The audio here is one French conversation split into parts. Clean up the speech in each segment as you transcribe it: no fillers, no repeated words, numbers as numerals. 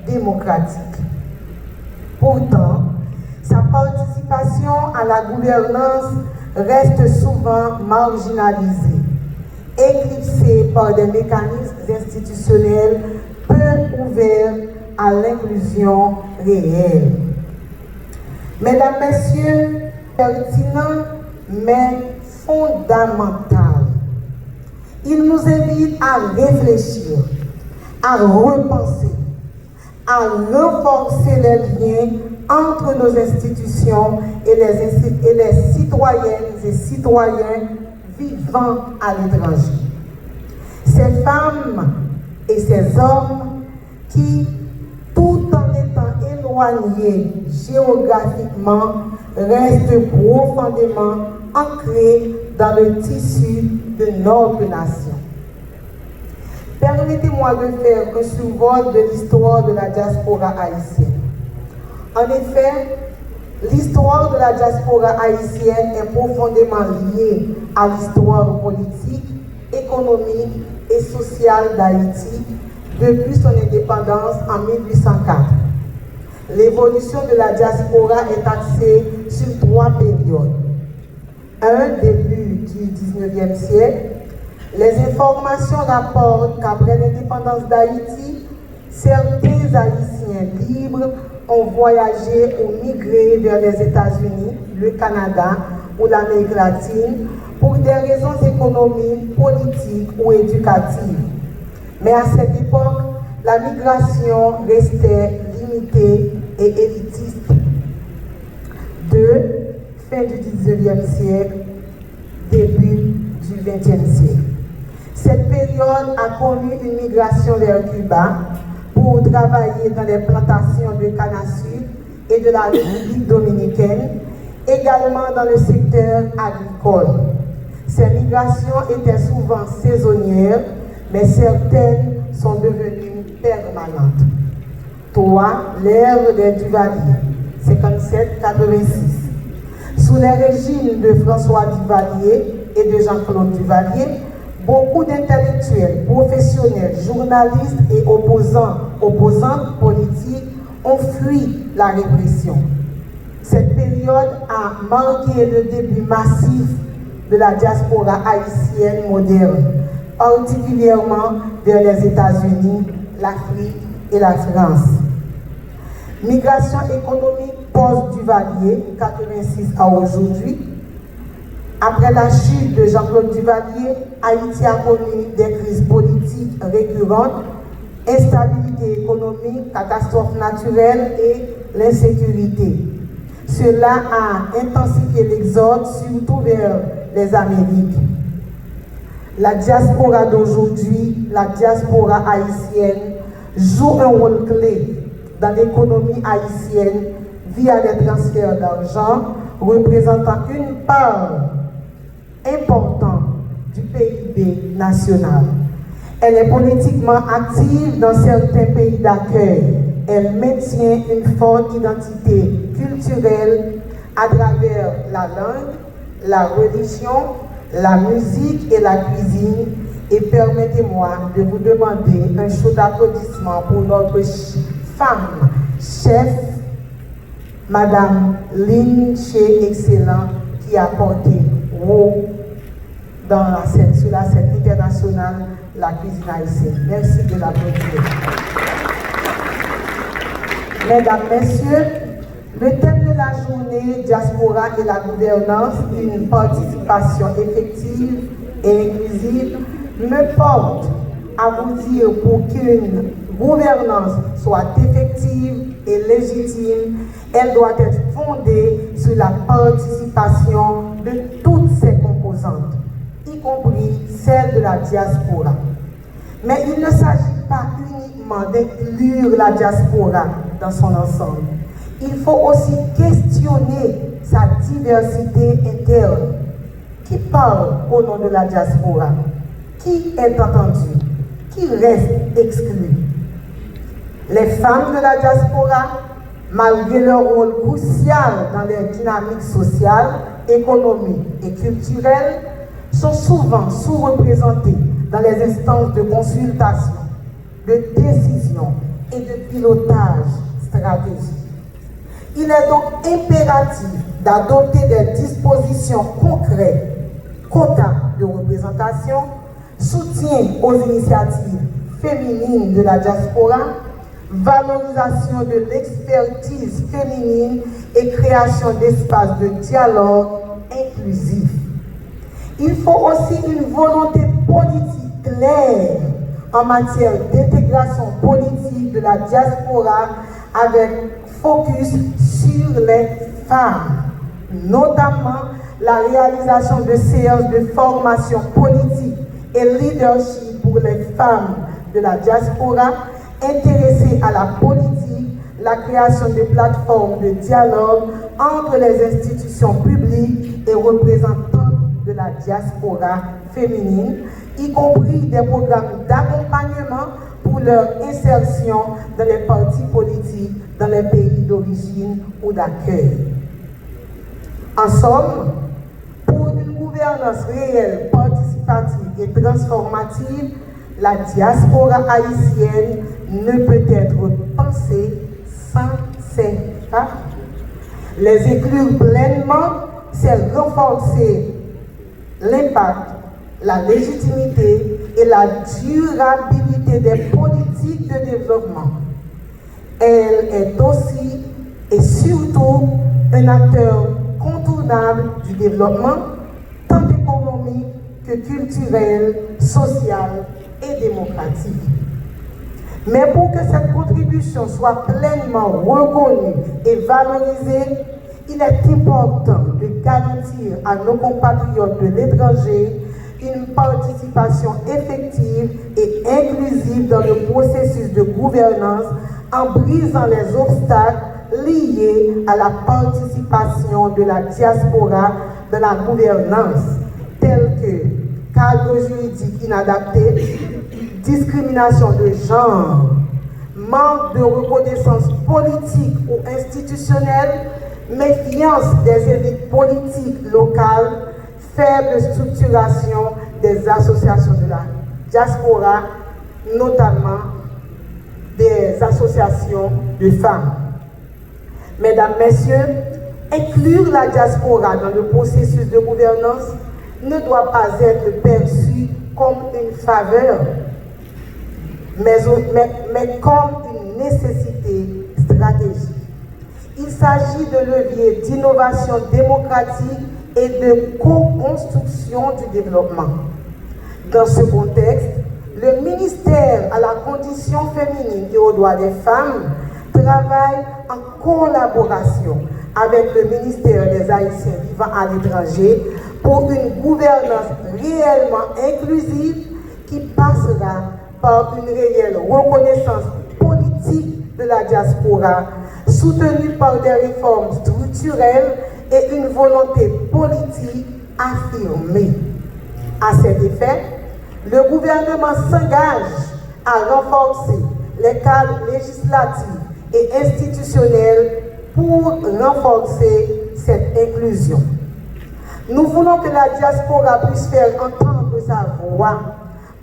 démocratique. Pourtant, sa participation à la gouvernance reste souvent marginalisée, éclipsée par des mécanismes institutionnels peu ouverts à l'inclusion réelle. Mesdames, Messieurs, pertinent mais fondamental, il nous invite à réfléchir, à repenser, à renforcer les liens entre nos institutions et les citoyennes et citoyens vivant à l'étranger. Ces femmes et ces hommes qui, tout en étant éloignés géographiquement, restent profondément ancrés dans le tissu de notre nation. Permettez-moi de faire un survol de l'histoire de la diaspora haïtienne. En effet, l'histoire de la diaspora haïtienne est profondément liée à l'histoire politique, économique et sociale d'Haïti depuis son indépendance en 1804. L'évolution de la diaspora est axée sur 3 périodes. Un, début du 19e siècle. Les informations rapportent qu'après l'indépendance d'Haïti, certains Haïtiens libres ont voyagé ou migré vers les États-Unis, le Canada ou l'Amérique latine pour des raisons économiques, politiques ou éducatives. Mais à cette époque, la migration restait limitée et élitiste. 2. Fin du 19e siècle, début du 20e siècle. Cette période a connu une migration vers Cuba pour travailler dans les plantations de canne à sucre et de la République dominicaine, également dans le secteur agricole. Ces migrations étaient souvent saisonnières, mais certaines sont devenues permanentes. 3. L'ère des Duvalier, 57-86. Sous les régimes de François Duvalier et de Jean-Claude Duvalier, beaucoup d'intellectuels, professionnels, journalistes et opposantes politiques ont fui la répression. Cette période a marqué le début massif de la diaspora haïtienne moderne, particulièrement vers les États-Unis, l'Afrique et la France. Migration économique post-Duvalier, 86 à aujourd'hui. Après la chute de Jean-Claude Duvalier, Haïti a connu des crises politiques récurrentes, instabilité économique, catastrophes naturelles et l'insécurité. Cela a intensifié l'exode, surtout vers les Amériques. La diaspora d'aujourd'hui, la diaspora haïtienne, joue un rôle clé dans l'économie haïtienne via les transferts d'argent représentant une part importante du PIB national. Elle est politiquement active dans certains pays d'accueil. Elle maintient une forte identité culturelle à travers la langue, la religion, la musique et la cuisine. Et permettez-moi de vous demander un chaud d'applaudissement pour notre femme chef, Madame Lynn Chez Excellent, qui a porté haut sur la scène internationale la cuisine haïtienne. Merci de l'applaudir. Mesdames, Messieurs, le thème de la journée Diaspora et la gouvernance, une participation effective et inclusive, me porte à vous dire pour qu'une gouvernance soit effective et légitime, elle doit être fondée sur la participation de toutes ses composantes, y compris celle de la diaspora. Mais il ne s'agit pas uniquement d'inclure la diaspora dans son ensemble. Il faut aussi questionner sa diversité interne. Qui parle au nom de la diaspora? Qui est entendu? Qui reste exclu? Les femmes de la diaspora, malgré leur rôle crucial dans les dynamiques sociales, économiques et culturelles, sont souvent sous-représentées dans les instances de consultation, de décision et de pilotage stratégique. Il est donc impératif d'adopter des dispositions concrètes, quotas de représentation, soutien aux initiatives féminines de la diaspora, valorisation de l'expertise féminine et création d'espaces de dialogue inclusif. Il faut aussi une volonté politique claire en matière d'intégration politique de la diaspora avec focus sur les femmes, notamment la réalisation de séances de formation politique et leadership pour les femmes de la diaspora intéressées à la politique, la création de plateformes de dialogue entre les institutions publiques et représentants de la diaspora féminine, y compris des programmes d'accompagnement pour leur insertion dans les partis politiques dans les pays d'origine ou d'accueil. En somme, pour une gouvernance réelle, participative et transformative, la diaspora haïtienne ne peut être pensée sans ces femmes. Les inclure pleinement, c'est renforcer l'impact, la légitimité et la durabilité des politiques de développement. Elle est aussi et surtout un acteur contournable du développement, tant économique que culturel, social et démocratique. Mais pour que cette contribution soit pleinement reconnue et valorisée, il est important de garantir à nos compatriotes de l'étranger une participation effective et inclusive dans le processus de gouvernance en brisant les obstacles liés à la participation de la diaspora dans la gouvernance, tels que cadre juridique inadapté, discrimination de genre, manque de reconnaissance politique ou institutionnelle, méfiance des élites politiques locales, faible structuration des associations de la diaspora, notamment des associations de femmes. Mesdames, Messieurs, inclure la diaspora dans le processus de gouvernance ne doit pas être perçu comme une faveur, mais comme une nécessité stratégique. Il s'agit de leviers d'innovation démocratique et de co-construction du développement. Dans ce contexte, le ministère à la condition féminine et aux droits des femmes travaille en collaboration avec le ministère des Haïtiens vivant à l'étranger pour une gouvernance réellement inclusive qui passera par une réelle reconnaissance politique de la diaspora, soutenue par des réformes structurelles et une volonté politique affirmée. À cet effet, le gouvernement s'engage à renforcer les cadres législatifs et institutionnels pour renforcer cette inclusion. Nous voulons que la diaspora puisse faire entendre sa voix,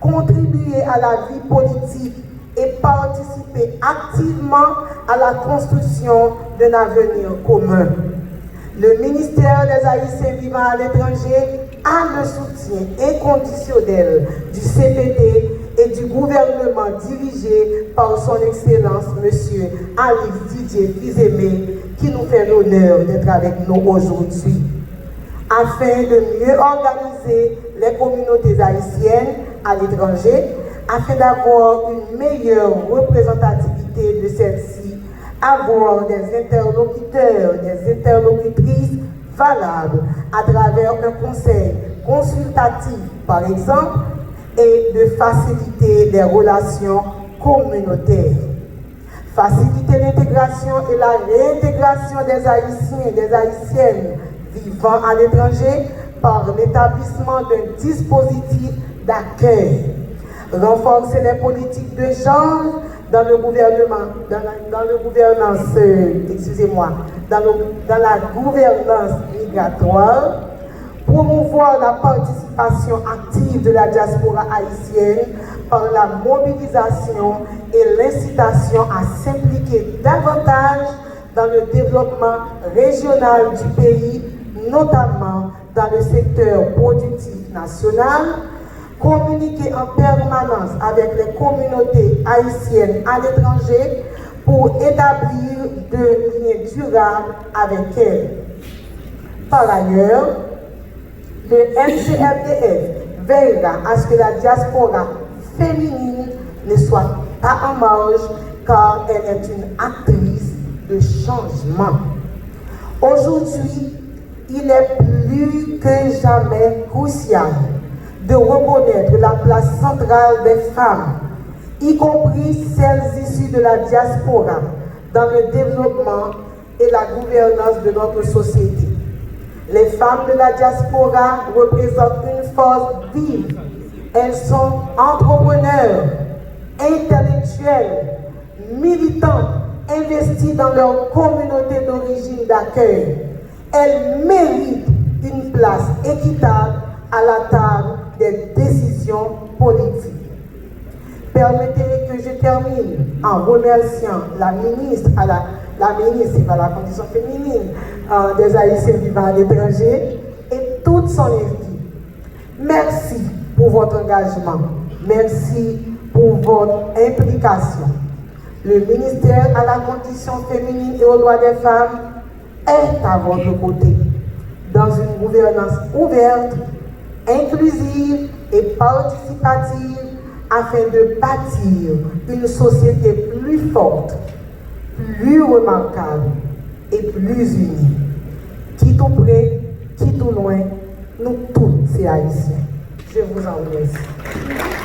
contribuer à la vie politique et participer activement à la construction d'un avenir commun. Le ministère des Haïtiens vivant à l'étranger a le soutien inconditionnel du CPD et du gouvernement dirigé par son Excellence M. Alix Didier Fils-Aimé, qui nous fait l'honneur d'être avec nous aujourd'hui. Afin de mieux organiser les communautés haïtiennes à l'étranger, afin d'avoir une meilleure représentativité de celles-ci, avoir des interlocuteurs, des interlocutrices valables à travers un conseil consultatif, par exemple, et de faciliter les relations communautaires. Faciliter l'intégration et la réintégration des Haïtiens et des Haïtiennes vivant à l'étranger par l'établissement d'un dispositif d'accueil. Renforcer les politiques de genre dans le gouvernement, dans la gouvernance migratoire promouvoir la participation active de la diaspora haïtienne par la mobilisation et l'incitation à s'impliquer davantage dans le développement régional du pays, notamment dans le secteur productif national, communiquer en permanence avec les communautés haïtiennes à l'étranger pour établir de liens durables avec elles. Par ailleurs, le MCFDF veillera à ce que la diaspora féminine ne soit pas en marge car elle est une actrice de changement. Aujourd'hui, il est plus que jamais crucial de reconnaître la place centrale des femmes, y compris celles issues de la diaspora, dans le développement et la gouvernance de notre société. Les femmes de la diaspora représentent une force vive. Elles sont entrepreneurs, intellectuelles, militantes, investies dans leur communauté d'origine d'accueil. Elles méritent une place équitable à la table des décisions politiques. Permettez que je termine en remerciant la ministre, la ministre de la condition féminine des Haïtiens vivant à l'étranger et toute son équipe. Merci pour votre engagement. Merci pour votre implication. Le ministère à la condition féminine et aux droits des femmes est à votre côté dans une gouvernance ouverte, inclusive et participative afin de bâtir une société plus forte, plus remarquable et plus unie. Qui tout près, qui tout loin, nous tous, c'est Haïtiens. Je vous en remercie.